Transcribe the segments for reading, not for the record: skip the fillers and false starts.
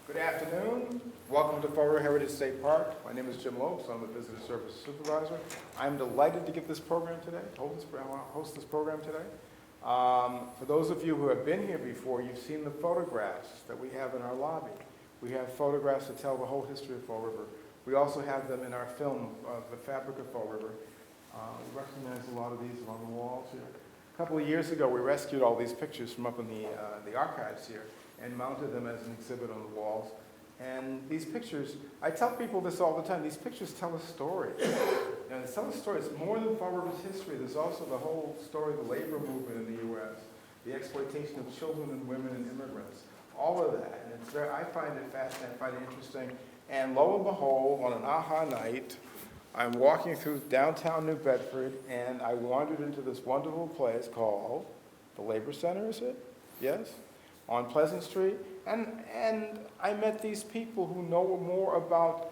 Good afternoon. Welcome to Fall River Heritage State Park. My name is Jim Lopes. I'm the Visitor Service Supervisor. I'm delighted to give this program today, host this program today. For those of you who have been here before, you've seen the photographs that we have in our lobby. We have photographs that tell the whole history of Fall River. We also have them in our film, The Fabric of Fall River. We recognize a lot of these along the walls here. A couple of years ago, we rescued all these pictures from up in the archives here and mounted them as an exhibit on the walls. And these pictures, I tell people this all the time, these pictures tell a story. And they tell a story. It's more than Fall River's history. There's also the whole story of the labor movement in the U.S., the exploitation of children and women and immigrants, all of that. And it's very, I find it fascinating, I find it interesting. And lo and behold, on an aha night, I'm walking through downtown New Bedford, and I wandered into this wonderful place called the Labor Center, is it? Yes? On Pleasant Street. And I met these people who know more about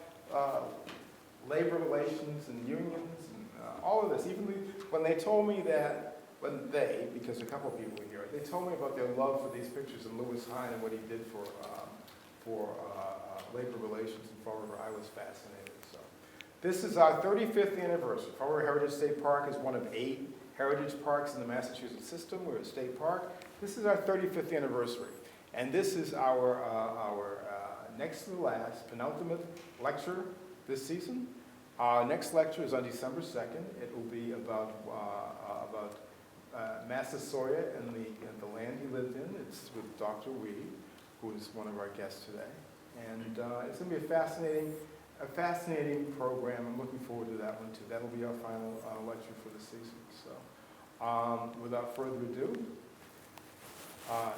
labor relations and unions and all of this. Even when they told me that, because a couple of people were here, they told me about their love for these pictures and Lewis Hines and what he did for labor relations in Fall River. I was fascinated. So, this is our 35th anniversary. Fall River Heritage State Park is one of 8 heritage parks in the Massachusetts system. We're a state park. This is our 35th anniversary. And this is our next to the last, penultimate lecture this season. Our next lecture is on December 2nd. It will be about Massasoit and the land he lived in. It's with Dr. Weed, who is one of our guests today. And it's going to be a fascinating program. I'm looking forward to that one too. That'll be our final lecture for the season. So without further ado,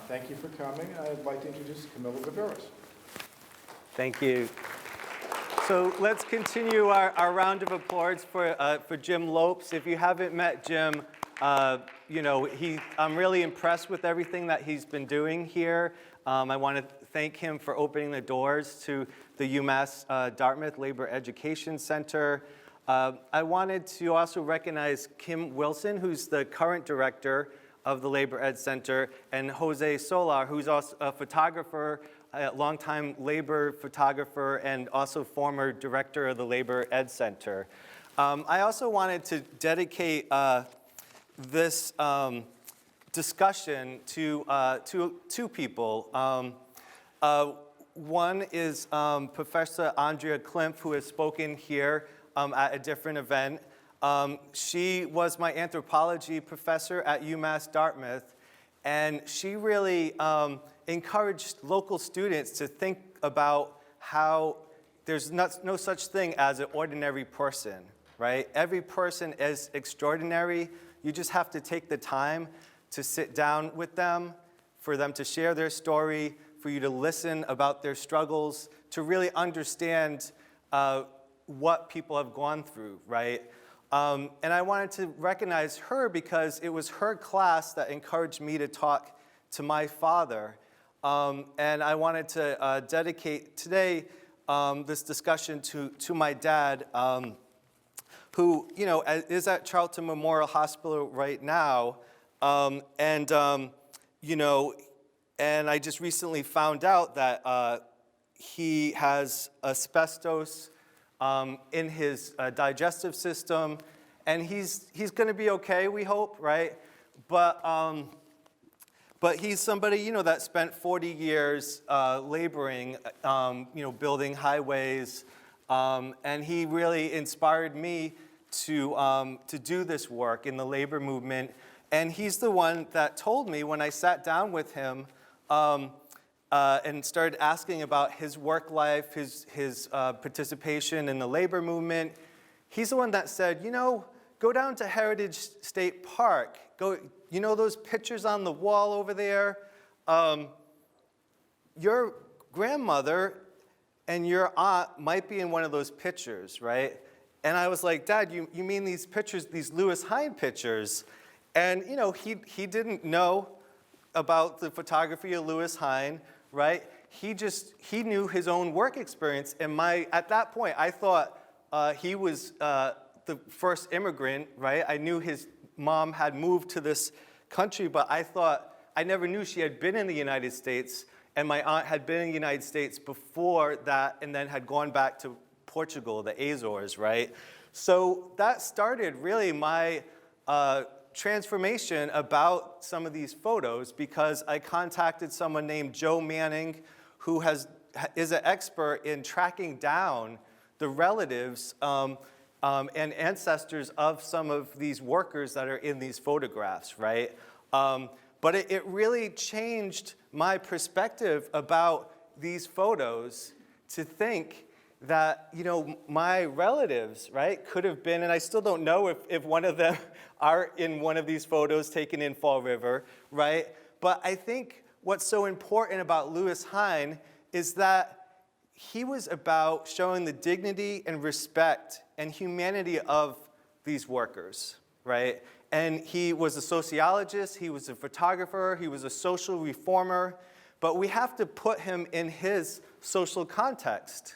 thank you for coming. I'd like to introduce Camilo Viveiros. Thank you. So let's continue our round of applause for Jim Lopes. If you haven't met Jim, I'm really impressed with everything that he's been doing here. I want to thank him for opening the doors to the UMass Dartmouth Labor Education Center. I wanted to also recognize Kim Wilson, who's the current director of the Labor Ed Center, and Jose Solar, who's also a photographer, a longtime labor photographer, and also former director of the Labor Ed Center. I also wanted to dedicate this discussion to two people. One is Professor Andrea Klimpf, who has spoken here at a different event. She was my anthropology professor at UMass Dartmouth, and she really encouraged local students to think about how there's no such thing as an ordinary person, right? Every person is extraordinary. You just have to take the time to sit down with them, for them to share their story, for you to listen about their struggles, to really understand what people have gone through, right? And I wanted to recognize her because it was her class that encouraged me to talk to my father. And I wanted to dedicate today this discussion to my dad, who is at Charlton Memorial Hospital right now. And I just recently found out that he has asbestos in his digestive system, and he's going to be okay, we hope, right? But he's somebody that spent 40 years laboring, building highways, and he really inspired me to do this work in the labor movement. And he's the one that told me when I sat down with him and started asking about his work life, his participation in the labor movement. He's the one that said, go down to Heritage State Park. Go, those pictures on the wall over there? Your grandmother and your aunt might be in one of those pictures, right? And I was like, Dad, you mean these pictures, these Lewis Hines pictures? And, he didn't know about the photography of Lewis Hines, right? He knew his own work experience. And at that point, I thought he was the first immigrant, right? I knew his mom had moved to this country, but I never knew she had been in the United States And my aunt had been in the United States before that and then had gone back to Portugal, the Azores, right? So that started really my transformation about some of these photos, because I contacted someone named Joe Manning, who is an expert in tracking down the relatives and ancestors of some of these workers that are in these photographs, right? But it really changed my perspective about these photos to think that, you know, my relatives, right, could have been, and I still don't know if one of them are in one of these photos taken in Fall River, right? But I think what's so important about Lewis Hines is that he was about showing the dignity and respect and humanity of these workers, right? And he was a sociologist, he was a photographer, he was a social reformer, but we have to put him in his social context,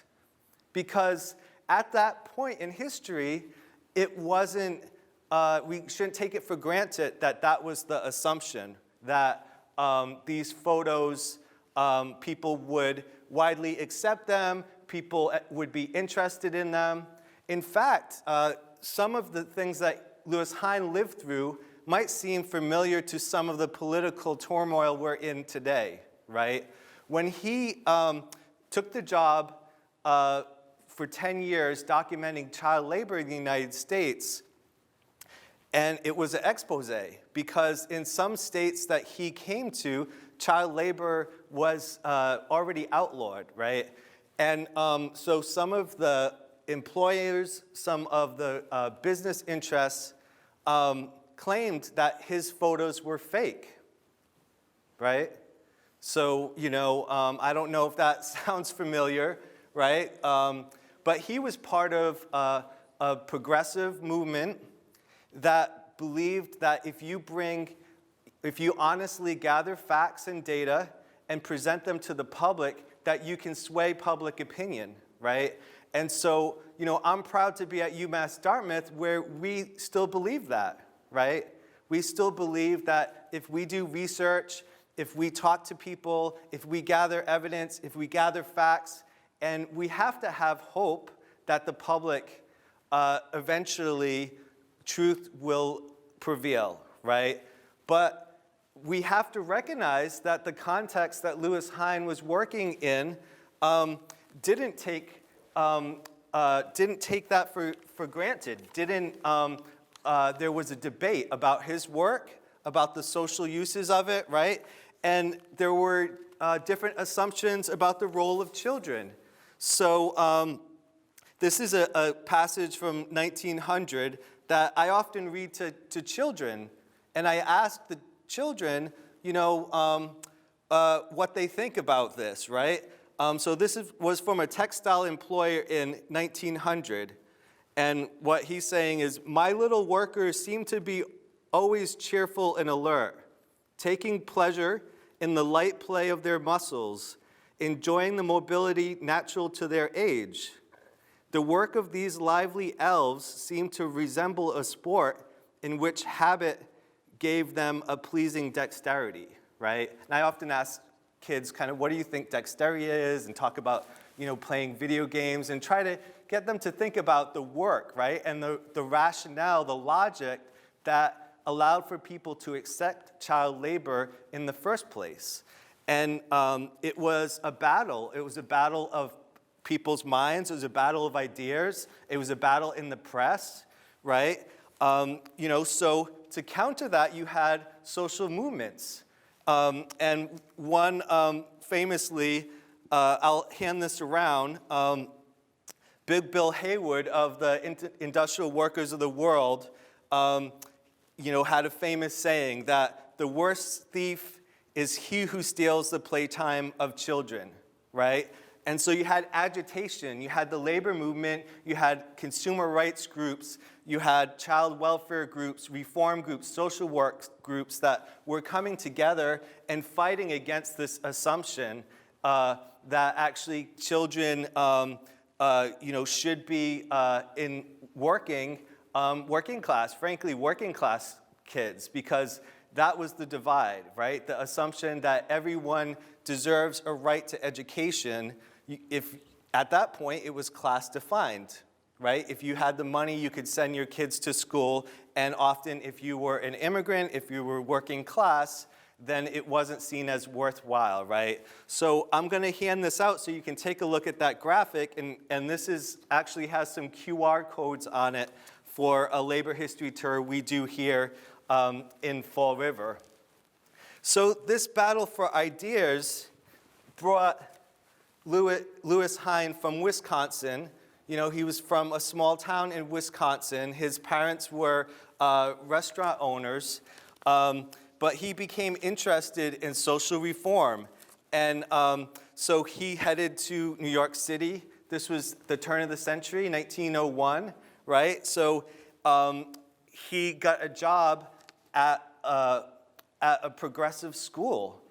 because at that point in history, it wasn't, we shouldn't take it for granted that that was the assumption, that these photos, people would widely accept them, people would be interested in them. In fact, some of the things that Lewis Hines lived through might seem familiar to some of the political turmoil we're in today, right? When he took the job for 10 years documenting child labor in the United States, and it was an expose, because in some states that he came to, child labor was already outlawed, right? And so some of the employers, some of the business interests claimed that his photos were fake, right? So, you know, I don't know if that sounds familiar, right? But he was part of a progressive movement that believed that if you honestly gather facts and data and present them to the public, that you can sway public opinion, right? And so, you know, I'm proud to be at UMass Dartmouth, where we still believe that, right? We still believe that if we do research, if we talk to people, if we gather evidence, if we gather facts, and we have to have hope that the public, eventually, truth will prevail, right? But we have to recognize that the context that Lewis Hines was working in didn't take that for granted. There was a debate about his work, about the social uses of it, right? And there were different assumptions about the role of children. So this is a passage from 1900 that I often read to children. And I ask the children, you know, what they think about this, right? So this was from a textile employer in 1900. And what he's saying is, my little workers seem to be always cheerful and alert, taking pleasure in the light play of their muscles, enjoying the mobility natural to their age. The work of these lively elves seemed to resemble a sport in which habit gave them a pleasing dexterity, right? And I often ask kids kind of, what do you think dexterity is? And talk about, you know, playing video games, and try to get them to think about the work, right? And the rationale, the logic that allowed for people to accept child labor in the first place. And it was a battle. It was a battle of people's minds. It was a battle of ideas. It was a battle in the press, right? You know, so to counter that, you had social movements. And one famously, I'll hand this around, Big Bill Haywood of the Industrial Workers of the World, you know, had a famous saying that the worst thief is he who steals the playtime of children, right? And so you had agitation, you had the labor movement, you had consumer rights groups, you had child welfare groups, reform groups, social work groups that were coming together and fighting against this assumption that actually children, you know, should be in working class, frankly, working class kids, because that was the divide, right? The assumption that everyone deserves a right to education. If at that point it was class defined, right? If you had the money, you could send your kids to school, and often if you were an immigrant, if you were working class, then it wasn't seen as worthwhile, right? So I'm gonna hand this out so you can take a look at that graphic, and this is actually has some QR codes on it for a labor history tour we do here in Fall River. So this battle for ideas brought Lewis Hines from Wisconsin. You know, he was from a small town in Wisconsin. His parents were restaurant owners, but he became interested in social reform. And so he headed to New York City. This was the turn of the century, 1901, right? So he got a job at a progressive school.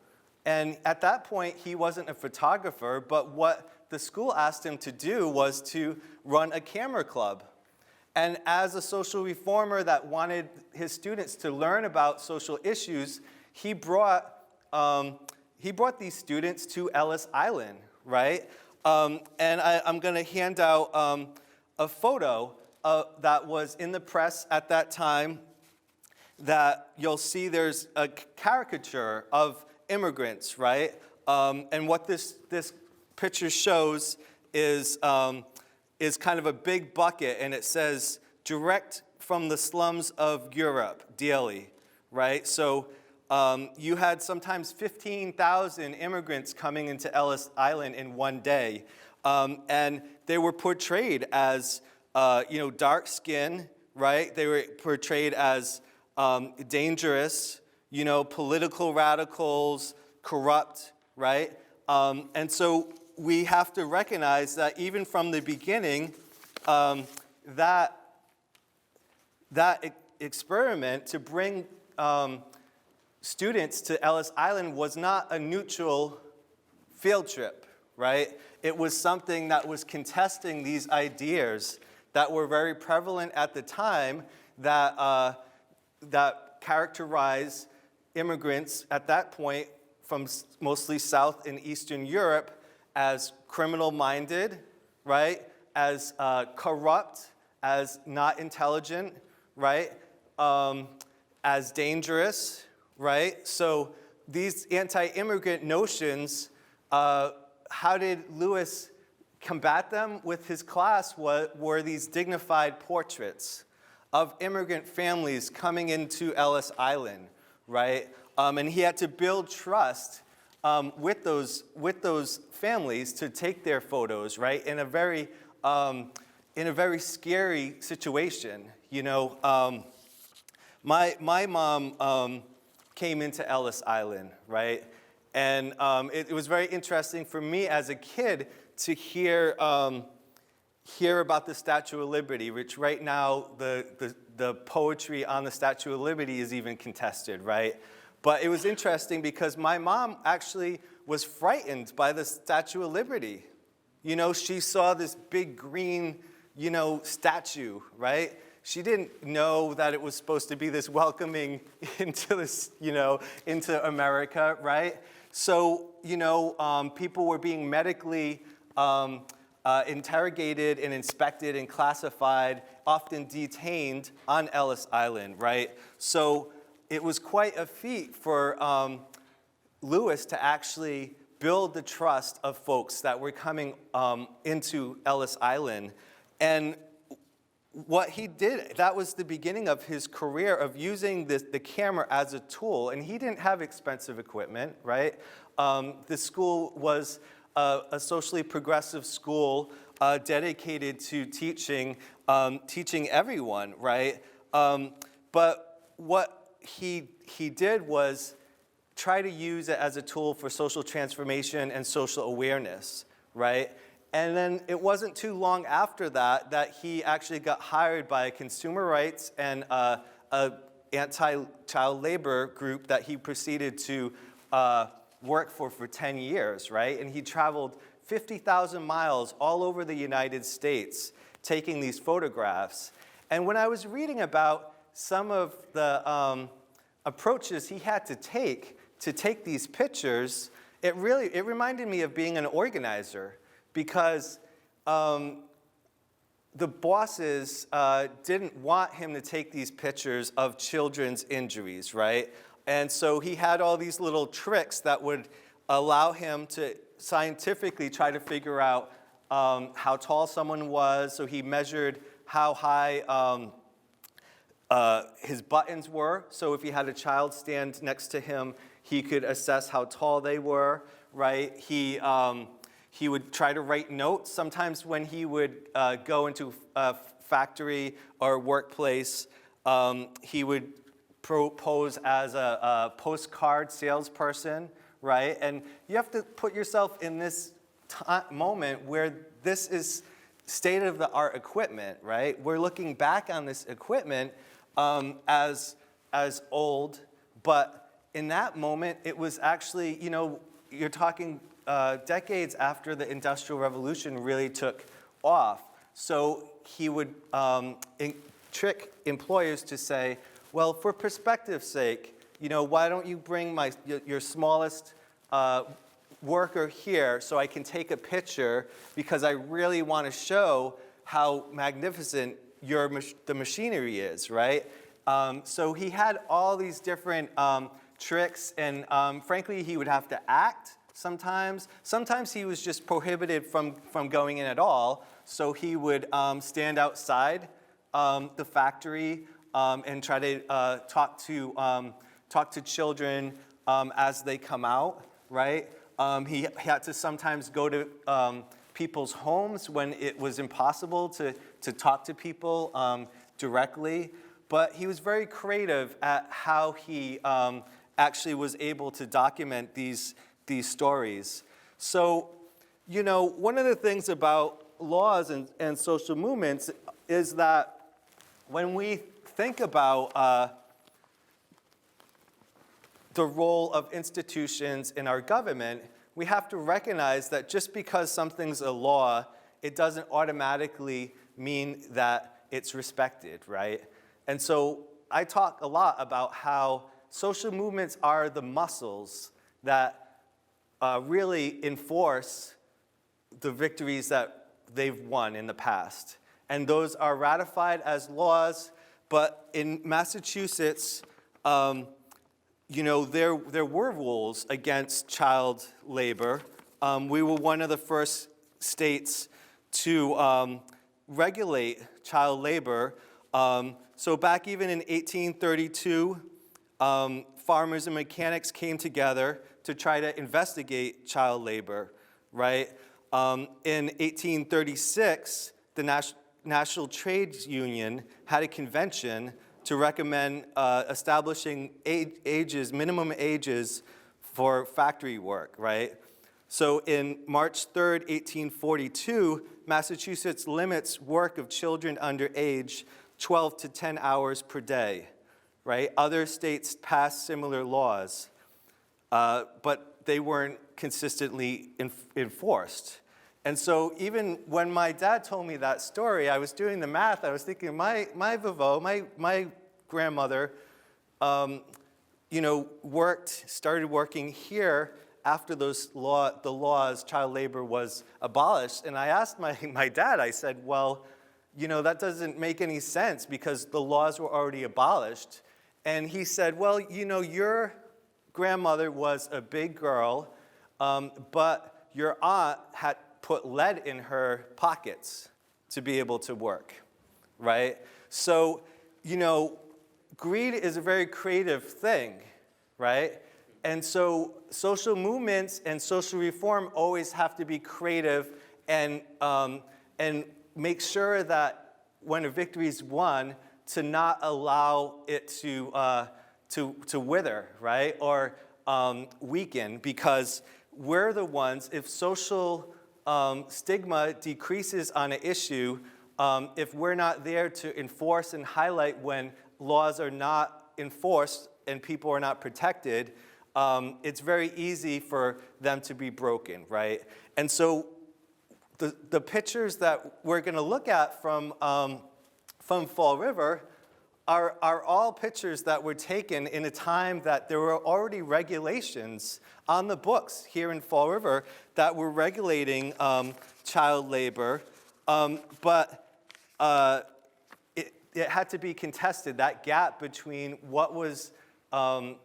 And at that point, he wasn't a photographer, but what the school asked him to do was to run a camera club. And as a social reformer that wanted his students to learn about social issues, he brought these students to Ellis Island, right? And I'm going to hand out a photo that was in the press at that time that you'll see there's a caricature of immigrants, right? And what this picture shows is kind of a big bucket, and it says, direct from the slums of Europe, daily, right? So you had sometimes 15,000 immigrants coming into Ellis Island in one day, and they were portrayed as, dark skin, right? They were portrayed as dangerous, political radicals, corrupt, right? And so we have to recognize that even from the beginning, that experiment to bring students to Ellis Island was not a neutral field trip, right? It was something that was contesting these ideas that were very prevalent at the time that characterize immigrants at that point from mostly South and Eastern Europe as criminal-minded, right? As corrupt, as not intelligent, right? As dangerous, right? So these anti-immigrant notions, how did Lewis combat them with his class? Were these dignified portraits of immigrant families coming into Ellis Island, right? And he had to build trust with those families to take their photos, right? In a very scary situation, My mom came into Ellis Island, right? And it was very interesting for me as a kid to hear about the Statue of Liberty, which right now the poetry on the Statue of Liberty is even contested, right? But it was interesting because my mom actually was frightened by the Statue of Liberty. She saw this big green, statue, right? She didn't know that it was supposed to be this welcoming into this, into America, right? So, people were being medically interrogated and inspected and classified, often detained on Ellis Island, right? So it was quite a feat for Lewis to actually build the trust of folks that were coming into Ellis Island. And what he did, that was the beginning of his career of using the camera as a tool. And he didn't have expensive equipment, right? The school was a socially progressive school dedicated to teaching everyone, right? But what he did was try to use it as a tool for social transformation and social awareness, right? And then it wasn't too long after that he actually got hired by consumer rights and a anti-child labor group that he proceeded to work for 10 years, right? And he traveled 50,000 miles all over the United States taking these photographs. And when I was reading about some of the approaches he had to take these pictures, it reminded me of being an organizer, because the bosses didn't want him to take these pictures of children's injuries, right? And so he had all these little tricks that would allow him to scientifically try to figure out how tall someone was. So he measured how high his buttons were. So if he had a child stand next to him, he could assess how tall they were, right? He would try to write notes. Sometimes when he would go into a factory or workplace, he would pose as a postcard salesperson, right? And you have to put yourself in this moment where this is state-of-the-art equipment, right? We're looking back on this equipment as old, but in that moment, it was actually, you're talking decades after the Industrial Revolution really took off. So he would trick employers to say, well, for perspective's sake, why don't you bring your smallest worker here so I can take a picture, because I really want to show how magnificent the machinery is, right? So he had all these different tricks, and frankly, he would have to act sometimes. Sometimes he was just prohibited from going in at all, so he would stand outside the factory and try to talk to children as they come out, right? He had to sometimes go to people's homes when it was impossible to talk to people directly. But he was very creative at how he actually was able to document these stories. So, one of the things about laws and social movements is that when we think about the role of institutions in our government, we have to recognize that just because something's a law, it doesn't automatically mean that it's respected, right? And so I talk a lot about how social movements are the muscles that really enforce the victories that they've won in the past. And those are ratified as laws, but in Massachusetts, there were rules against child labor. We were one of the first states to regulate child labor. So back even in 1832, farmers and mechanics came together to try to investigate child labor, right? In 1836, the National Trades Union had a convention to recommend establishing minimum ages for factory work, right? So in March 3rd, 1842, Massachusetts limits work of children under age 12 to 10 hours per day, right? Other states passed similar laws, but they weren't consistently enforced. And so even when my dad told me that story, I was doing the math. I was thinking, my grandmother, started working here after the laws, child labor was abolished. And I asked my dad, I said, well, that doesn't make any sense because the laws were already abolished. And he said, well, your grandmother was a big girl, but your aunt had put lead in her pockets to be able to work, right? So, greed is a very creative thing, right? And so social movements and social reform always have to be creative and make sure that when a victory is won, to not allow it to wither, right? Or weaken, because we're the ones, if social stigma decreases on an issue, if we're not there to enforce and highlight when laws are not enforced and people are not protected, it's very easy for them to be broken, right? And so the pictures that we're going to look at from Fall River are all pictures that were taken in a time that there were already regulations on the books here in Fall River that were regulating child labor, but it had to be contested. That gap between what was on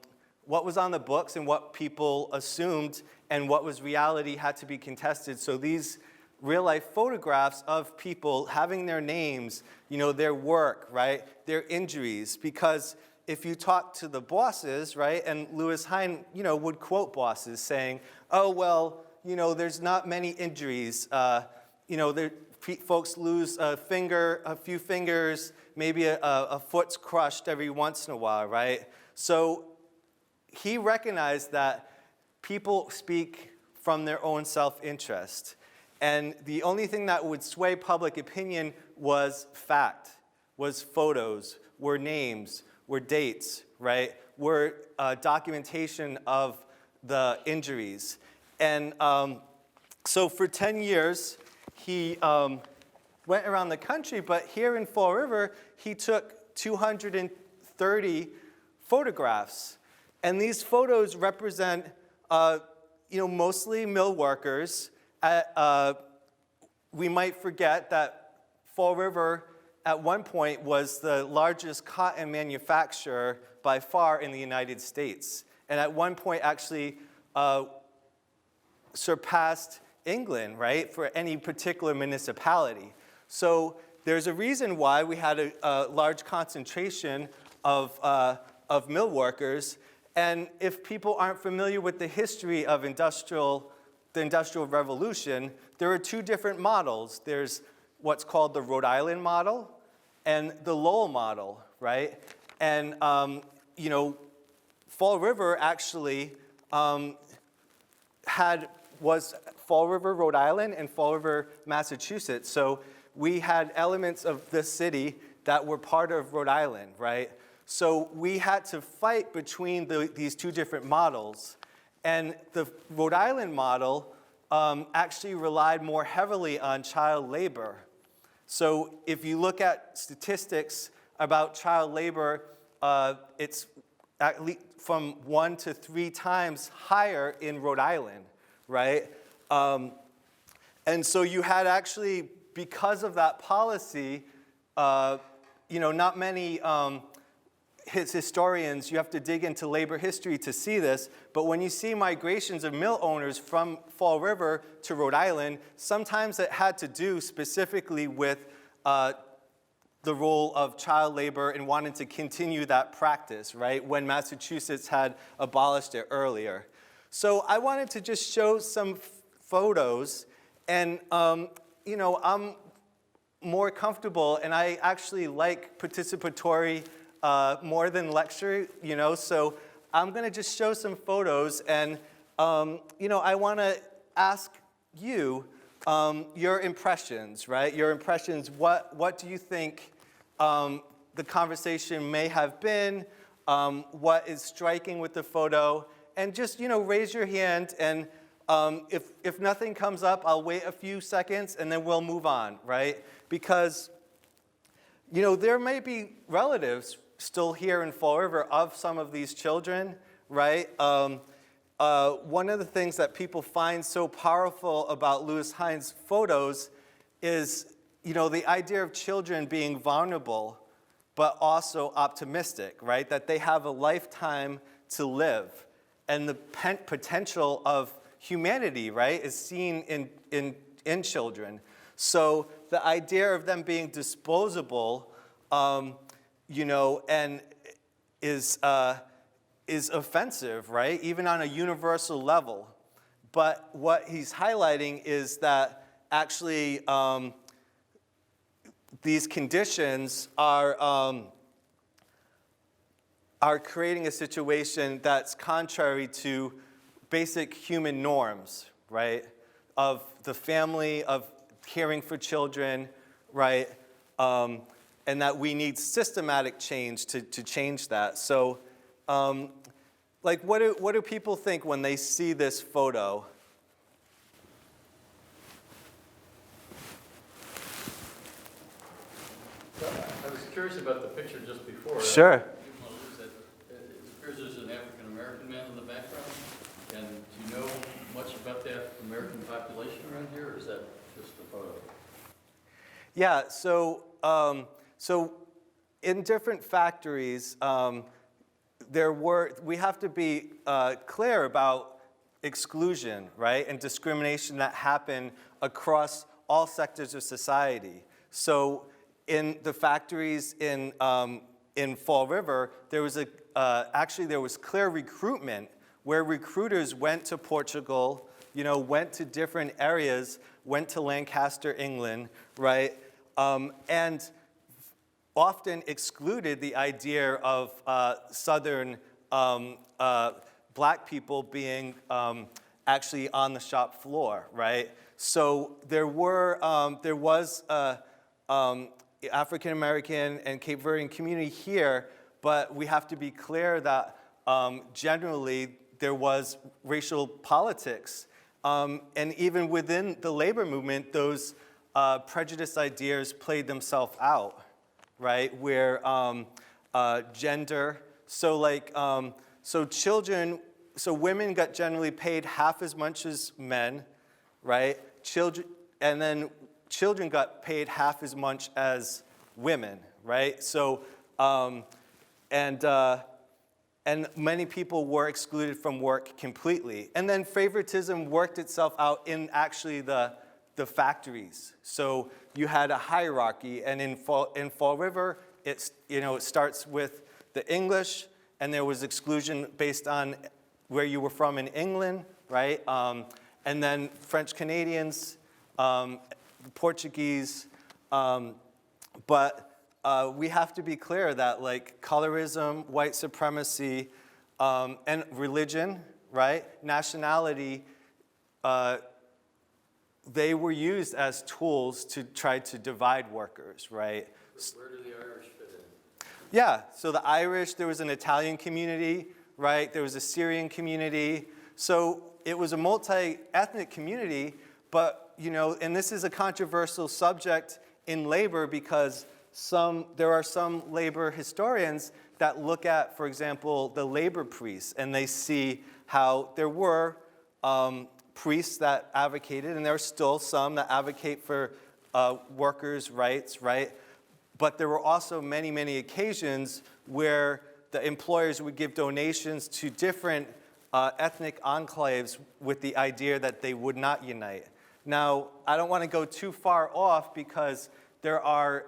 the books and what people assumed and what was reality had to be contested. So these real-life photographs of people having their names, their work, right, their injuries. Because if you talk to the bosses, right, and Lewis Hines, would quote bosses saying, oh, well, there's not many injuries. Folks lose a finger, a few fingers, maybe a foot's crushed every once in a while, right? So he recognized that people speak from their own self-interest. And the only thing that would sway public opinion was fact, was photos, were names, were dates, right? Were documentation of the injuries. And so for 10 years, he went around the country, but here in Fall River, he took 230 photographs. And these photos represent, mostly mill workers. We might forget that Fall River at one point was the largest cotton manufacturer by far in the United States. And at one point actually surpassed England, right, for any particular municipality. So there's a reason why we had a large concentration of mill workers. And if people aren't familiar with the history of the Industrial Revolution, there are two different models. There's what's called the Rhode Island model and the Lowell model, right? And, Fall River actually was Fall River, Rhode Island, and Fall River, Massachusetts. So we had elements of this city that were part of Rhode Island, right? So we had to fight between these two different models. And the Rhode Island model actually relied more heavily on child labor. So if you look at statistics about child labor, it's at least from 1 to 3 times higher in Rhode Island, right? And so you had actually, because of that policy, not many historians, you have to dig into labor history to see this, but when you see migrations of mill owners from Fall River to Rhode Island, sometimes it had to do specifically with the role of child labor and wanting to continue that practice, right, when Massachusetts had abolished it earlier. So I wanted to just show some photos, and I'm more comfortable, and I actually like participatory more than lecture, so I'm going to just show some photos, and, I want to ask you your impressions, right? Your impressions, what do you think the conversation may have been, what is striking with the photo, and just, raise your hand, and if nothing comes up, I'll wait a few seconds, and then we'll move on, right? Because, there may be relatives still here in Fall River of some of these children, right? One of the things that people find so powerful about Lewis Hines' photos is, the idea of children being vulnerable, but also optimistic, right? That they have a lifetime to live. And the potential of humanity, right, is seen in children. So the idea of them being disposable, and is offensive, right? Even on a universal level. But what he's highlighting is that actually these conditions are creating a situation that's contrary to basic human norms, right? Of the family, of caring for children, right? And that we need systematic change to change that. So, what do people think when they see this photo? I was curious about the picture just before. Sure. It appears there's an African-American man in the background. And do you know much about the African-American population around here, or is that just a photo? Yeah, so in different factories, we have to be clear about exclusion, right, and discrimination that happen across all sectors of society. So in the factories in Fall River, there was there was clear recruitment where recruiters went to Portugal, went to different areas, went to Lancaster, England, right, and often excluded the idea of Southern black people being actually on the shop floor, right? So there was African American and Cape Verdean community here, but we have to be clear that generally there was racial politics. And even within the labor movement, those prejudice ideas played themselves out, right? Where gender, so women got generally paid half as much as men, right? And then children got paid half as much as women, right? So, and many people were excluded from work completely. And then favoritism worked itself out in actually the factories. So you had a hierarchy, and in Fall River, it starts with the English, and there was exclusion based on where you were from in England, right? And then French Canadians, Portuguese, but we have to be clear that colorism, white supremacy, and religion, right? Nationality, they were used as tools to try to divide workers, right? Where do the Irish fit in? Yeah, so the Irish, there was an Italian community, right? There was a Syrian community. So it was a multi-ethnic community, but, and this is a controversial subject in labor because there are some labor historians that look at, for example, the labor priests, and they see how there were priests that advocated, and there are still some that advocate for workers' rights, right? But there were also many, many occasions where the employers would give donations to different ethnic enclaves with the idea that they would not unite. Now, I don't want to go too far off because there are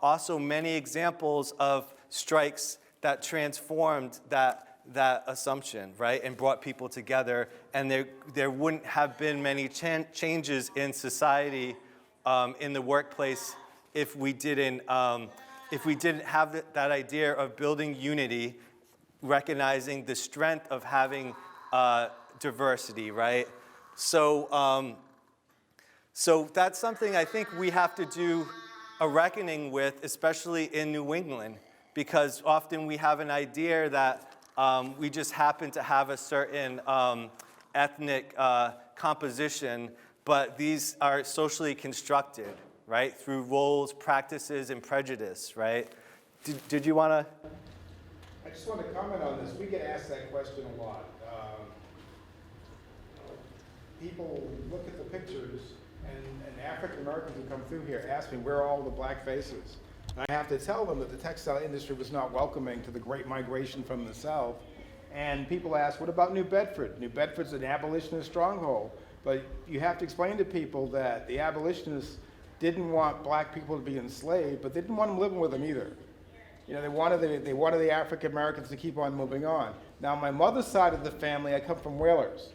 also many examples of strikes that transformed that assumption, right, and brought people together, and there wouldn't have been many changes in society, in the workplace, if we didn't have that idea of building unity, recognizing the strength of having diversity, right? So that's something I think we have to do a reckoning with, especially in New England, because often we have an idea that we just happen to have a certain ethnic composition, but these are socially constructed, right, through roles, practices, and prejudice, right? Did you want to? I just want to comment on this. We get asked that question a lot. People look at the pictures, and African Americans who come through here ask me, where are all the black faces? And I have to tell them that the textile industry was not welcoming to the great migration from the South. And people ask, what about New Bedford? New Bedford's an abolitionist stronghold. But you have to explain to people that the abolitionists didn't want black people to be enslaved, but they didn't want them living with them either. They wanted the African Americans to keep on moving on. Now, my mother's side of the family, I come from whalers.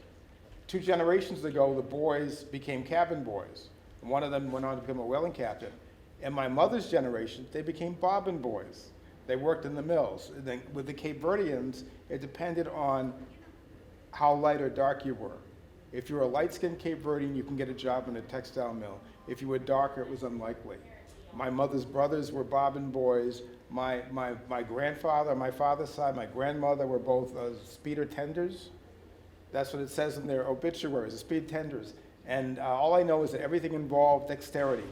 2 generations ago, the boys became cabin boys. And one of them went on to become a whaling captain. In my mother's generation, they became bobbin boys. They worked in the mills. And then with the Cape Verdeans, it depended on how light or dark you were. If you were a light-skinned Cape Verdean, you can get a job in a textile mill. If you were darker, it was unlikely. My mother's brothers were bobbin boys. My grandfather, on my father's side, my grandmother were both speeder tenders. That's what it says in their obituaries, the speed tenders. And all I know is that everything involved dexterity.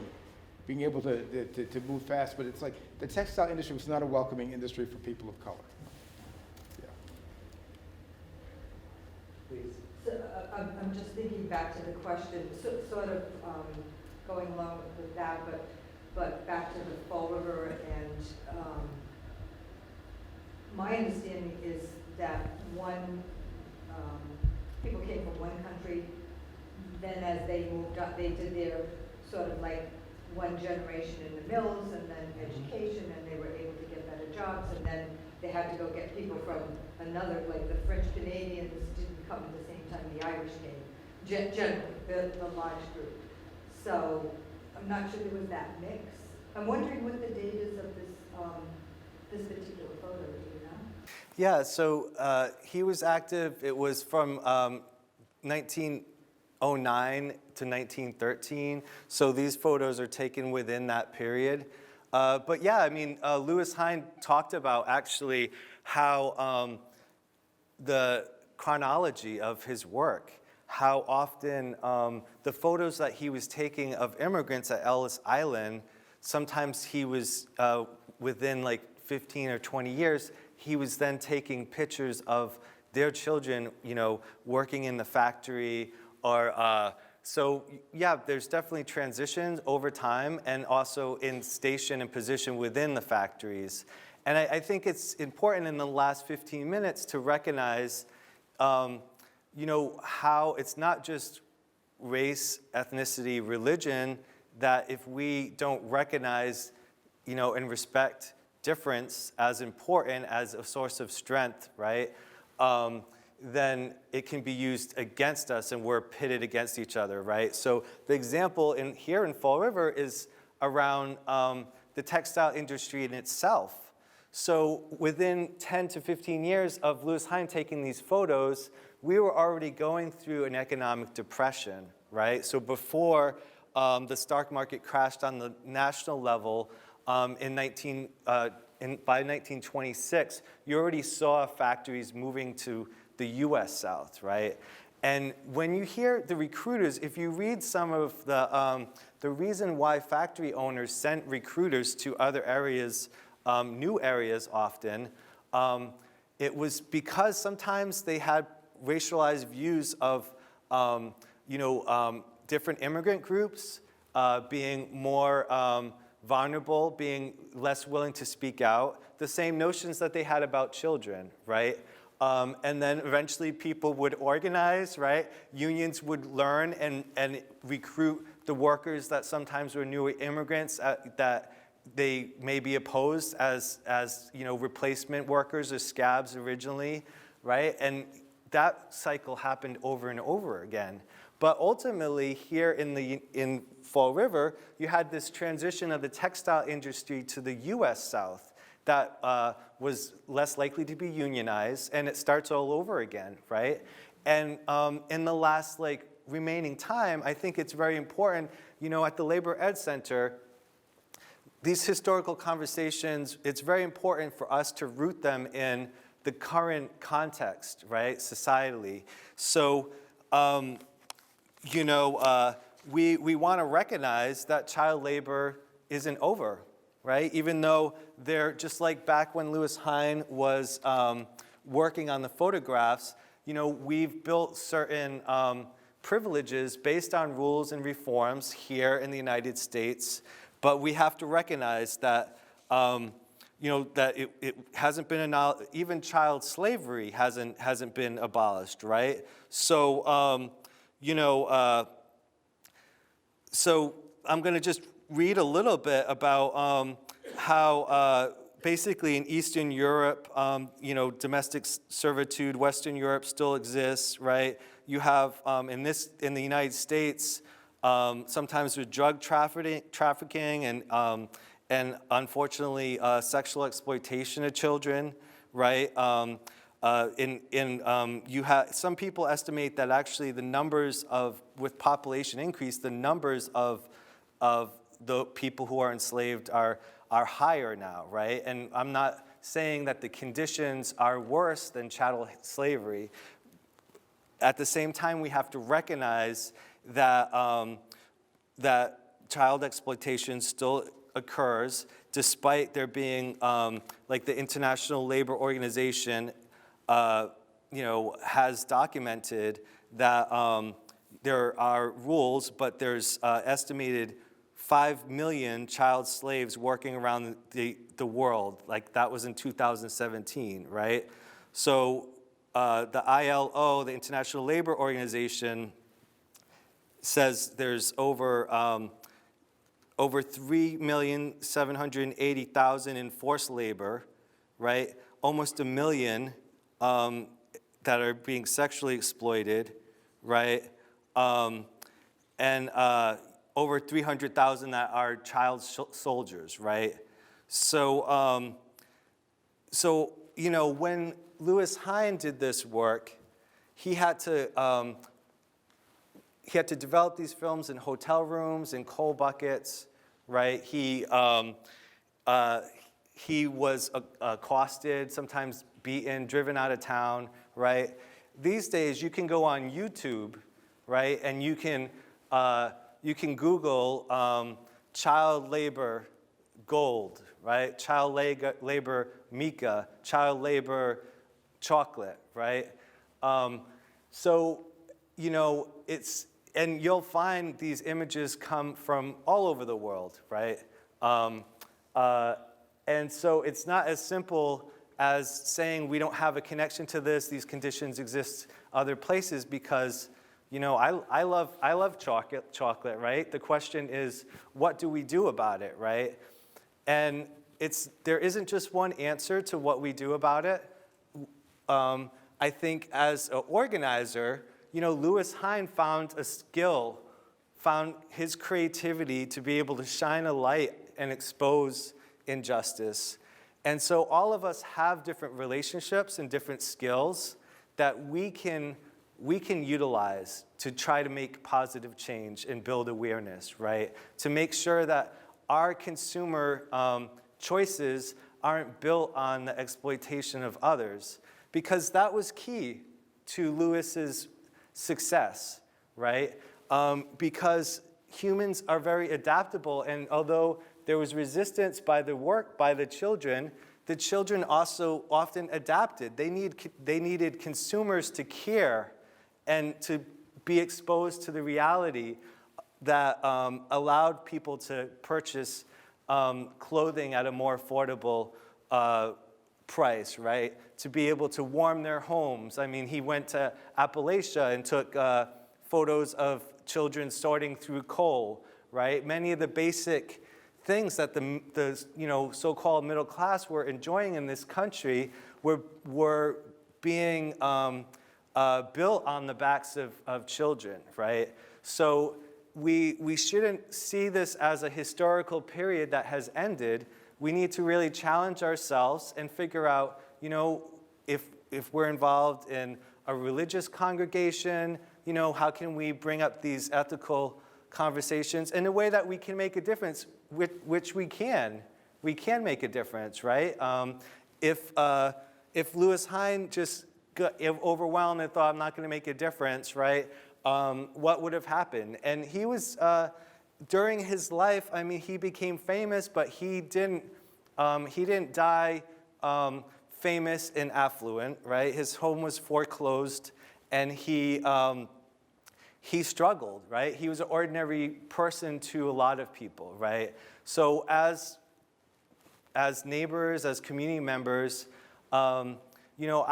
being able to move fast, but it's like the textile industry was not a welcoming industry for people of color. Yeah. Please. So, I'm just thinking back to the question, sort of going along with that, but back to the Fall River, and my understanding is that people came from one country, then as they moved up, they did their sort of like one generation in the mills, and then education, and they were able to get better jobs, and then they had to go get people from another, like the French Canadians didn't come at the same time the Irish came, generally, the large group. So I'm not sure there was that mix. I'm wondering what the date is of this particular photo, do you know? Yeah, so he was active, it was from 1909 to 1913, so these photos are taken within that period. But yeah, I mean, Lewis Hines talked about actually how the chronology of his work, how often the photos that he was taking of immigrants at Ellis Island, sometimes he was within like 15 or 20 years, he was then taking pictures of their children, you know, working in the factory, or so yeah, there's definitely transitions over time, and also in station and position within the factories. And I think it's important in the last 15 minutes to recognize, you know, how it's not just race, ethnicity, religion, that if we don't recognize, you know, and respect difference as important as a source of strength, right? Then it can be used against us, and we're pitted against each other, right? So the example here in Fall River is around the textile industry in itself. So within 10 to 15 years of Lewis Hines taking these photos, we were already going through an economic depression, right? So before the stock market crashed on the national level by 1926, you already saw factories moving to the US South, right? And when you hear the recruiters, if you read some of the reason why factory owners sent recruiters to other areas, new areas often, it was because sometimes they had racialized views of, you know, different immigrant groups being more vulnerable, being less willing to speak out, the same notions that they had about children, right? And then eventually people would organize, right? Unions would learn and recruit the workers that sometimes were newer immigrants that they may be opposed as you know, replacement workers or scabs originally, right? And that cycle happened over and over again. But ultimately, here in Fall River, you had this transition of the textile industry to the US South that was less likely to be unionized, and it starts all over again, right? And in the last remaining time, I think it's very important, you know, at the Labor Ed Center, these historical conversations, it's very important for us to root them in the current context, right, societally. So, you know, we want to recognize that child labor isn't over, right? Even though they're, just like back when Lewis Hines was working on the photographs, you know, we've built certain privileges based on rules and reforms here in the United States, but we have to recognize that, you know, that it hasn't been, even child slavery hasn't been abolished, right? So, you know, so I'm going to just read a little bit about how basically in Eastern Europe, you know, domestic servitude, Western Europe still exists, right? You have in the United States, sometimes with drug trafficking and unfortunately sexual exploitation of children, right? You have some people estimate that actually the numbers with population increase, the numbers of the people who are enslaved are higher now, right? And I'm not saying that the conditions are worse than chattel slavery. At the same time, we have to recognize that that child exploitation still occurs, despite there being, like the International Labor Organization, has documented that there are rules, but there's estimated 5 million child slaves working around the world. Like that was in 2017, right? So the ILO, the International Labor Organization, says there's over 3,780,000 in forced labor, right? Almost 1 million that are being sexually exploited, right? And over 300,000 that are child soldiers, right? So, when Lewis Hines did this work, he had to develop these films in hotel rooms, in coal buckets, right? He was accosted, sometimes beaten, driven out of town, right? These days, you can go on YouTube, right, and you can Google child labor gold, right? Child labor mica, child labor chocolate, right? And you'll find these images come from all over the world, right? And so it's not as simple as saying we don't have a connection to this, these conditions exist other places, because I love chocolate, right? The question is, what do we do about it, right? And there isn't just one answer to what we do about it. I think as an organizer, Lewis Hines found a skill, found his creativity to be able to shine a light and expose injustice. And so all of us have different relationships and different skills that we can utilize to try to make positive change and build awareness, right? To make sure that our consumer choices aren't built on the exploitation of others, because that was key to Lewis's success, right? Because humans are very adaptable, and although there was resistance by the children also often adapted. They needed consumers to care and to be exposed to the reality that allowed people to purchase clothing at a more affordable price, right? To be able to warm their homes. I mean, he went to Appalachia and took photos of children sorting through coal, right? Many of the basic things that the so-called middle class were enjoying in this country were being built on the backs of children, right? So we shouldn't see this as a historical period that has ended. We need to really challenge ourselves and figure out, if we're involved in a religious congregation, how can we bring up these ethical conversations in a way that we can make a difference, which we can. We can make a difference, right? If Lewis Hines just got overwhelmed and thought, I'm not going to make a difference, right? What would have happened? And he was, during his life, I mean, he became famous, but he didn't die famous and affluent, right? His home was foreclosed, and he struggled, right? He was an ordinary person to a lot of people, right? So as neighbors, as community members, I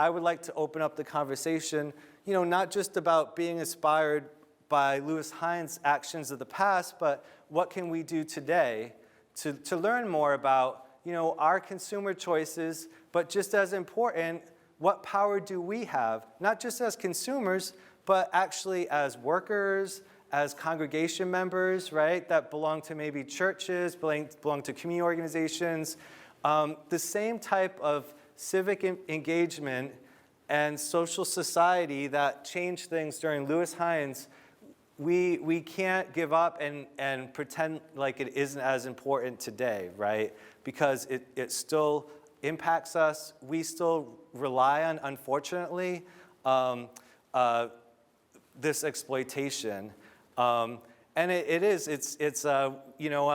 would like to open up the conversation, not just about being inspired by Lewis Hines' actions of the past, but what can we do today to learn more about, our consumer choices, but just as important, what power do we have, not just as consumers, but actually as workers, as congregation members, right, that belong to maybe churches, belong to community organizations. The same type of civic engagement and social society that changed things during Lewis Hines, we can't give up and pretend like it isn't as important today, right? Because it still impacts us. We still rely on, unfortunately, this exploitation. And And it is. It's you know,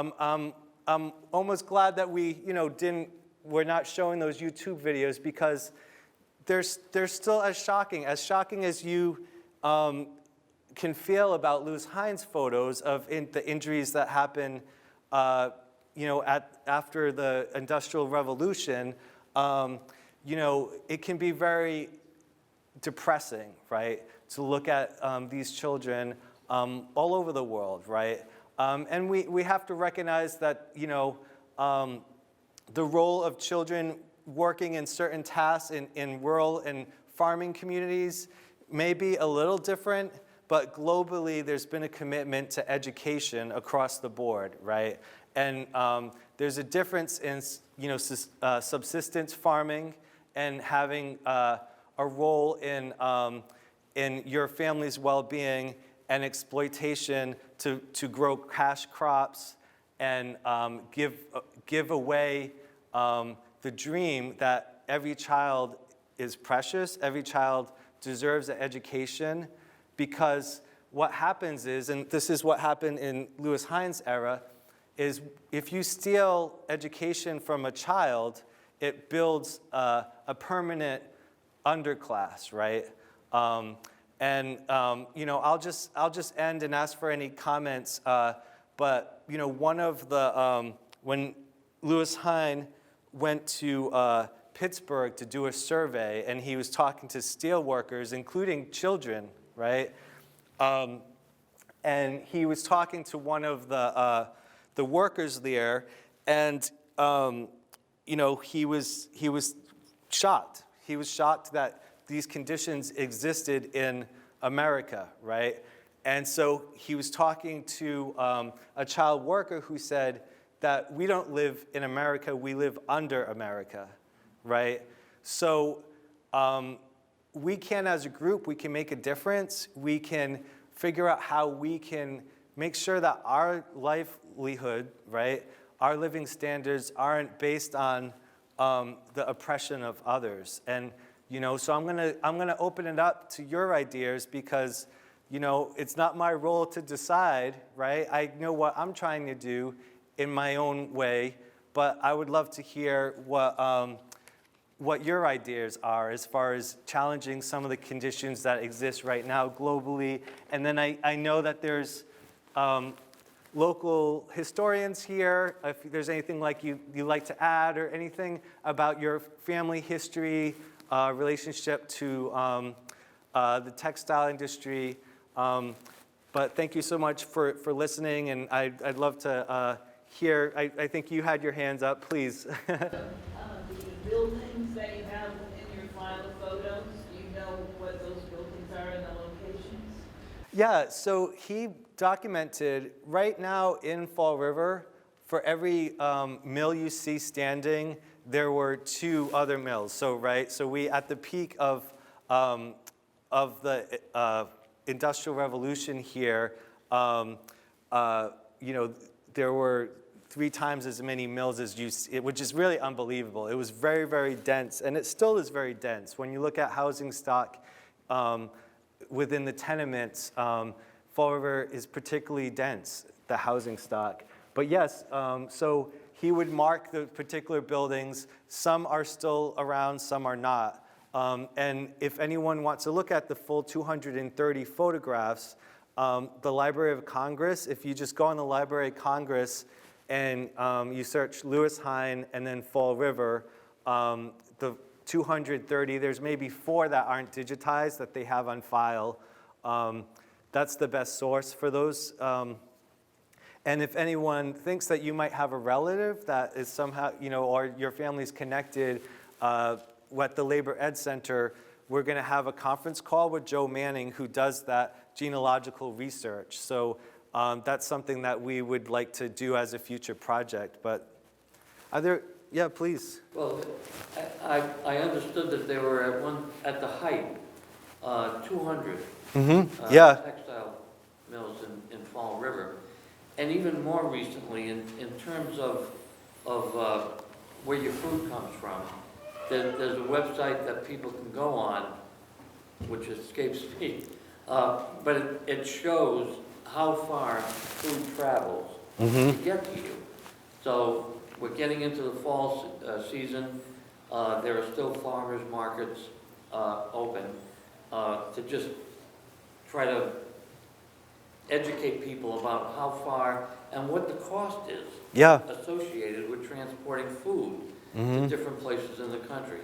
I'm almost glad that we, you know, we're not showing those YouTube videos, because they're still as shocking as you can feel about Lewis Hines photos of the injuries that happen, you know, after the Industrial Revolution. You know, it can be very depressing, right, to look at these children all over the world, right? And we have to recognize that, you know, the role of children working in certain tasks in rural and farming communities may be a little different, but globally there's been a commitment to education across the board, right? And there's a difference in, you know, subsistence farming and having a role in your family's well-being, and exploitation to grow cash crops and give away the dream that every child is precious, every child deserves an education. Because what happens is, and this is what happened in Lewis Hines' era, is if you steal education from a child, it builds a permanent underclass, right? You know, I'll just end and ask for any comments. But you know, one of the when Lewis Hines went to Pittsburgh to do a survey, and he was talking to steel workers, including children, right? And he was talking to one of the workers there, and you know, he was shocked. He was shocked that these conditions existed in America, right? And so he was talking to a child worker who said that we don't live in America, we live under America, right? So we can, as a group, we can make a difference. We can figure out how we can make sure that our livelihood, right, our living standards aren't based on the oppression of others. And you know, so I'm gonna open it up to your ideas, because you know, it's not my role to decide, right? I know what I'm trying to do in my own way, but I would love to hear what your ideas are as far as challenging some of the conditions that exist right now globally. And then I know that there's local historians here. If there's anything like you'd like to add, or anything about your family history, relationship to the textile industry. But thank you so much for listening, and I'd love to hear. I think you had your hands up, please. The buildings that you have in your file of photos, do you know what those buildings are and the locations? Yeah, so he documented right now in Fall River, for every mill you see standing, there were 2 other mills. So we at the peak of the Industrial Revolution here, you know, there were 3 times as many mills as you see, which is really unbelievable. It was very, very dense, and it still is very dense. When you look at housing stock within the tenements, Fall River is particularly dense, the housing stock. But yes, so he would mark the particular buildings. Some are still around, some are not. And if anyone wants to look at the full 230 photographs, the Library of Congress, if you just go on the Library of Congress and you search Lewis Hines and then Fall River, the 230, there's maybe 4 that aren't digitized that they have on file. That's the best source for those. And if anyone thinks that you might have a relative that is somehow, you know, or your family's connected, at the Labor Ed Center, we're going to have a conference call with Joe Manning, who does that genealogical research. So that's something that we would like to do as a future project. But are there, yeah, please. Well, I understood that they were at the height, 200 Yeah. textile mills in Fall River. And even more recently, in terms of where your food comes from, there's a website that people can go on, which escapes me, but it shows how far food travels to get to you. So we're getting into the fall season. There are still farmers markets open to just try to educate people about how far and what the cost is Yeah. associated with transporting food to different places in the country.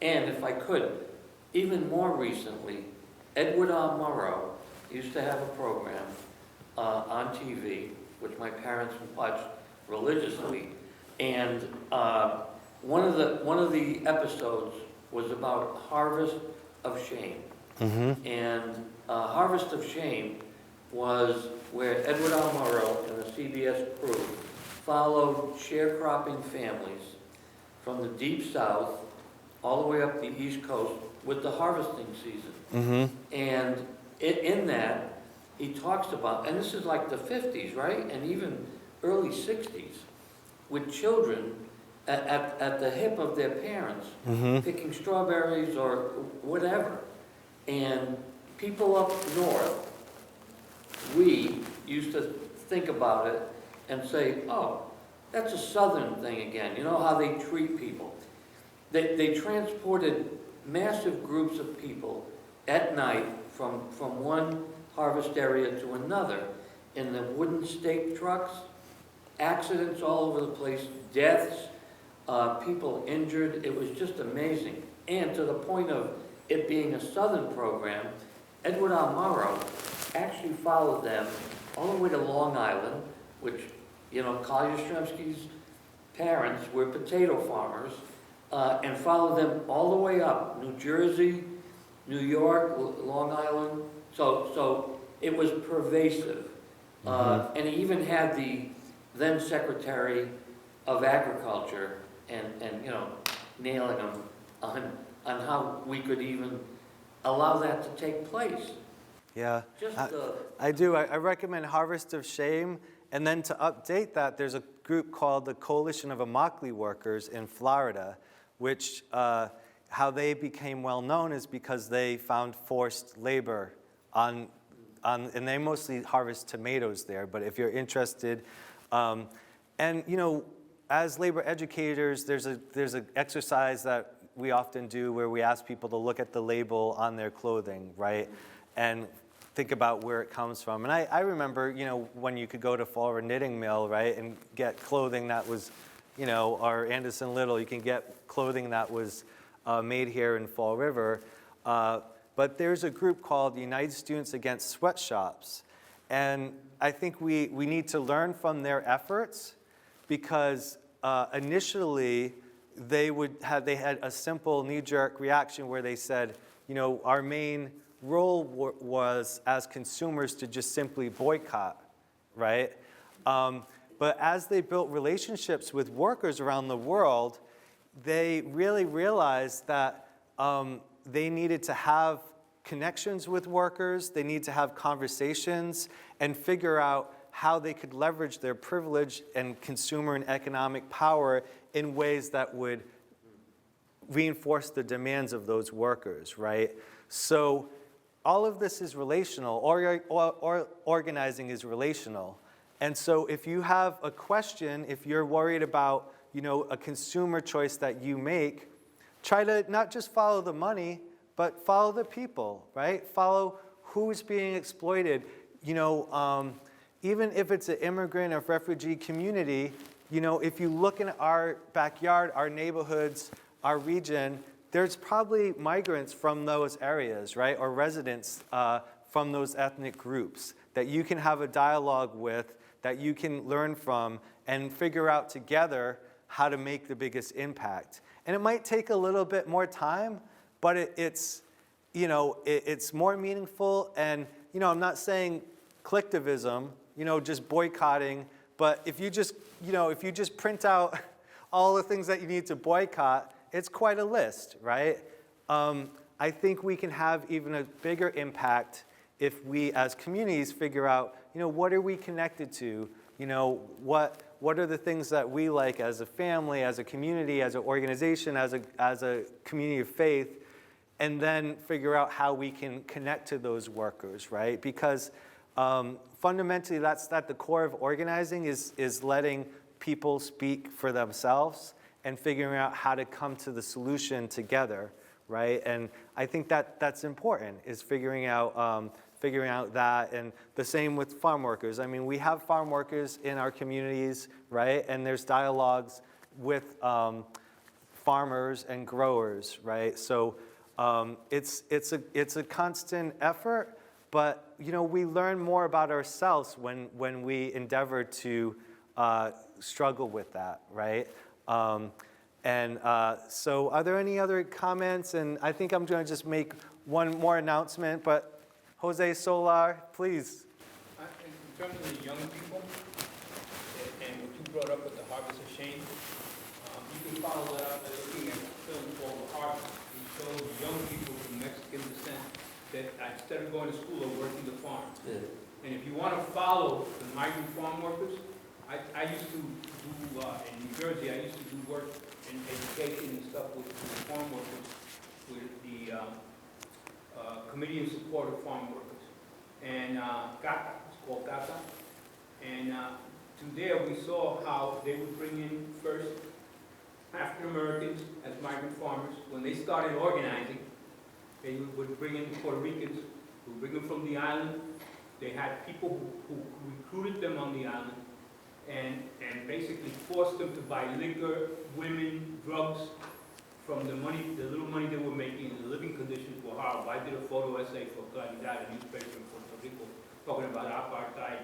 And if I could, even more recently, Edward R. Murrow used to have a program on TV, which my parents watched religiously, and one of the episodes was about Harvest of Shame. And Harvest of Shame was where Edward R. Murrow and the CBS crew followed sharecropping families from the Deep South all the way up the East Coast with the harvesting season. And in that, he talks about, and this is like the 50s, right? And even early 60s, with children at the hip of their parents, picking strawberries or whatever. And people up north, we used to think about it and say, oh, that's a southern thing again. You know how they treat people. They transported massive groups of people at night from one harvest area to another in the wooden stake trucks, accidents all over the place, deaths, people injured. It was just amazing. And to the point of it being a southern program, Edward R. Murrow actually followed them all the way to Long Island, which, you know, Collier Yastrzemski's parents were potato farmers, and followed them all the way up, New Jersey, New York, Long Island. So it was pervasive. And he even had the then Secretary of Agriculture and you know, nailing him on how we could even allow that to take place. Yeah, Just I do. I recommend Harvest of Shame. And then to update that, there's a group called the Coalition of Immokalee Workers in Florida, which how they became well known is because they found forced labor and they mostly harvest tomatoes there. But if you're interested, and you know, as labor educators, there's an exercise that we often do where we ask people to look at the label on their clothing, right? And think about where it comes from. And I remember, you know, when you could go to Fall River Knitting Mill, right, and get clothing that was, you know, or Anderson Little, you can get clothing that was made here in Fall River. But there's a group called the United Students Against Sweatshops. And I think we need to learn from their efforts because initially they had a simple knee-jerk reaction where they said, you know, our main role was as consumers to just simply boycott, right? But as they built relationships with workers around the world, they really realized that they needed to have connections with workers, they need to have conversations and figure out how they could leverage their privilege and consumer and economic power in ways that would reinforce the demands of those workers, right? So all of this is relational, organizing is relational. And so if you have a question, if you're worried about, you know, a consumer choice that you make, try to not just follow the money, but follow the people, right? Follow who's being exploited. You know, even if it's an immigrant or refugee community, you know, if you look in our backyard, our neighborhoods, our region, there's probably migrants from those areas, right? Or residents from those ethnic groups that you can have a dialogue with, that you can learn from and figure out together how to make the biggest impact. And it might take a little bit more time, but it's, you know, it's more meaningful. And, you know, I'm not saying collectivism, you know, just boycotting, but if you just, you know, if you just print out all the things that you need to boycott, it's quite a list, right? I think we can have even a bigger impact if we as communities figure out, you know, what are we connected to? You know, what are the things that we like as a family, as a community, as an organization, as a community of faith, and then figure out how we can connect to those workers, right? Because Fundamentally, that's at the core of organizing is letting people speak for themselves and figuring out how to come to the solution together, right? And I think that's important, is figuring out that, and the same with farm workers. I mean, we have farm workers in our communities, right? And there's dialogues with farmers and growers, right? So it's a constant effort, but we learn more about ourselves when we endeavor to struggle with that, right? So are there any other comments? And I think I'm going to just make one more announcement, but Jose Solar, please. In terms of the young people, and what you brought up with the Harvest of Shame, you can follow that up by looking at a film called The Harvest. It shows young people from Mexican descent that instead of going to school are working the farm. Yeah. And if you want to follow the migrant farm workers, I used to do, in New Jersey, I used to do work in education and stuff with farm workers, with the Committee in Support of Farm Workers. And GATA, it's called GATA. And to there we saw how they would bring in first African Americans as migrant farmers. When they started organizing, they would bring in Puerto Ricans, who would bring them from the island. They had people who recruited them on the island and basically forced them to buy liquor, women, drugs from the little money they were making. The living conditions were horrible. I did a photo essay for Claridad, a newspaper in Puerto Rico, talking about apartheid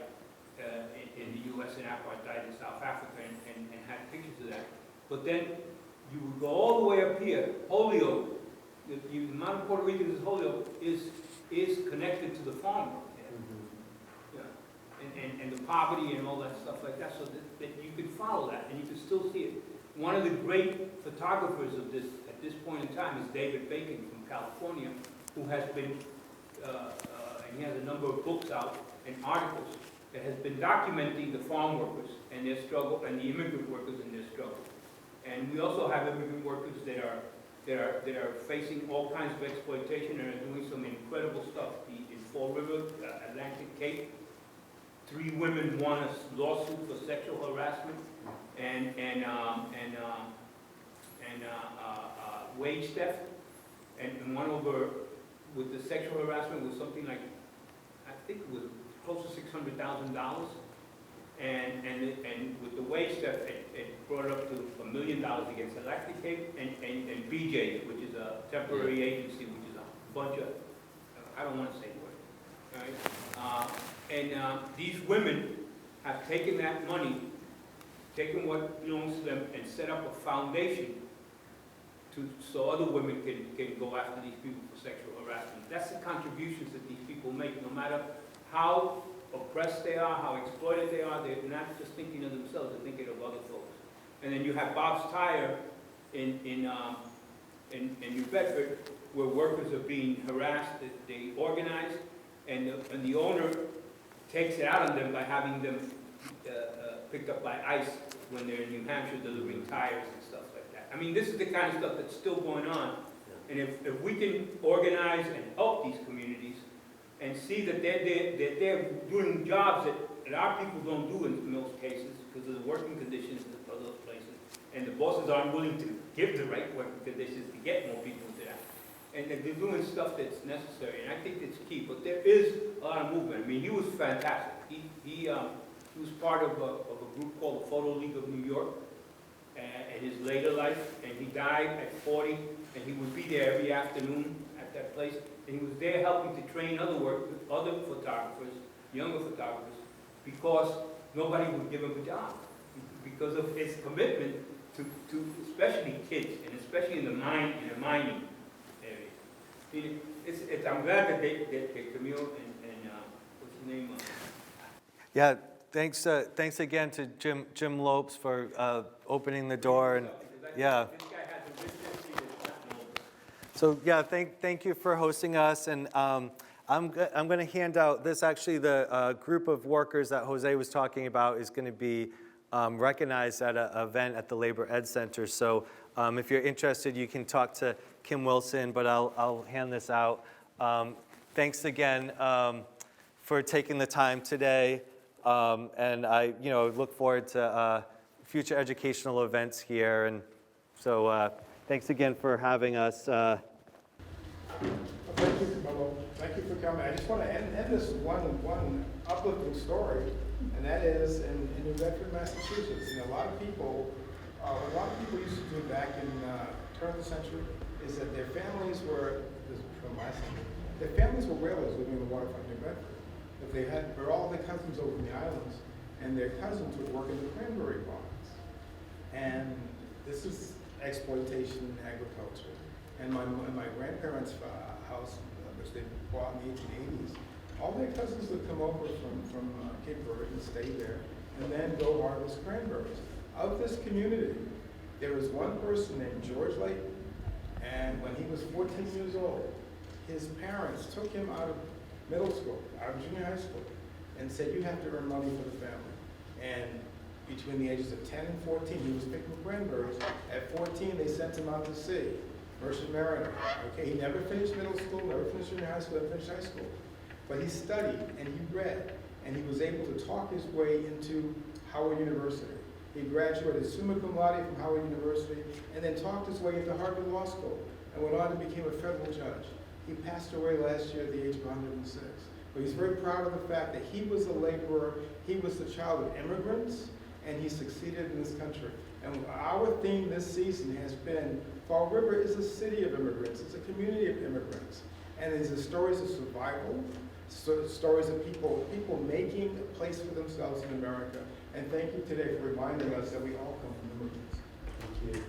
in the U.S. and apartheid in South Africa, and had pictures of that. But then you would go all the way up here, Holyoke. The amount of Puerto Ricans in Holyoke is connected to the farm work there. Yeah. And the poverty and all that stuff like that, so that you could follow that and you could still see it. One of the great photographers of this at this point in time is David Bacon from California, who has been, and he has a number of books out and articles that has been documenting the farm workers and their struggle, and the immigrant workers and their struggle. And we also have immigrant workers that are facing all kinds of exploitation and are doing some incredible stuff. In Fall River, Atlantic Cape, 3 women won a lawsuit for sexual harassment and wage theft, and one over with the sexual harassment was something like, I think it was close to $600,000, and with the wage theft, it brought it up to $1 million against Atlantic Cape and BJ, which is a temporary agency, which is a bunch of, I don't want to say the word, all right? These women have taken that money, taken what belongs to them, and set up a foundation so other women can go after these people for sexual harassment. That's the contributions that these people make, no matter how oppressed they are, how exploited they are. They're not just thinking of themselves, they're thinking of other folks. And then you have Bob's Tire in New Bedford, where workers are being harassed. They organize, and the owner takes it out on them by having them picked up by ICE when they're in New Hampshire delivering tires and stuff like that. I mean, this is the kind of stuff that's still going on. And if we can organize and help these communities and see that they're doing jobs that our people don't do in most cases because of the working conditions of those places, and the bosses aren't willing to give the right working conditions to get more people into that. And they're doing stuff that's necessary, and I think it's key. But there is a lot of movement. I mean, he was fantastic. He was part of a group called the Photo League of New York in his later life, and he died at 40, and he would be there every afternoon at that place, and he was there helping to train other photographers, younger photographers, because nobody would give him a job, because of his commitment to especially kids, and especially in the mining area. I'm glad that Camille and what's his name? Yeah, thanks again to Jim Lopes for opening the door, and yeah. This guy has a good history that's not known. So yeah, thank you for hosting us, and I'm going to hand out this. Actually, the group of workers that Jose was talking about is going to be recognized at an event at the Labor Ed Center. So if you're interested, you can talk to Kim Wilson, but I'll hand this out. Thanks again for taking the time today. And I look forward to future educational events here. And so thanks again for having us. Well, thank you, Camilo. Thank you for coming. I just want to end this one uplifting story, and that is in New Bedford, Massachusetts. A lot of people used to do back in turn of the century is that their families were, this is from last century, their families were whalers living in the waterfront of New Bedford. But they had, for all their cousins over in the islands, and their cousins would work in the cranberry farms. And this is exploitation agriculture. And my grandparents' house, which they bought in the 1880s, all their cousins would come over from Cape Verde and stay there, and then go harvest cranberries. Of this community, there was one person named George Layton, and when he was 14 years old, his parents took him out of middle school, out of junior high school, and said, you have to earn money for the family. And between the ages of 10 and 14, he was picking cranberries. At 14, they sent him out to sea, Merchant Mariner. Okay, he never finished middle school, never finished junior high school, never finished high school. But he studied, and he read, and he was able to talk his way into Howard University. He graduated summa cum laude from Howard University, and then talked his way into Harvard Law School, and went on to become a federal judge. He passed away last year at the age of 106. But he's very proud of the fact that he was a laborer, he was the child of immigrants, and he succeeded in this country. And our theme this season has been, Fall River is a city of immigrants, it's a community of immigrants. And these are stories of survival, stories of people making a place for themselves in America. And thank you today for reminding us that we all come from immigrants. Thank you.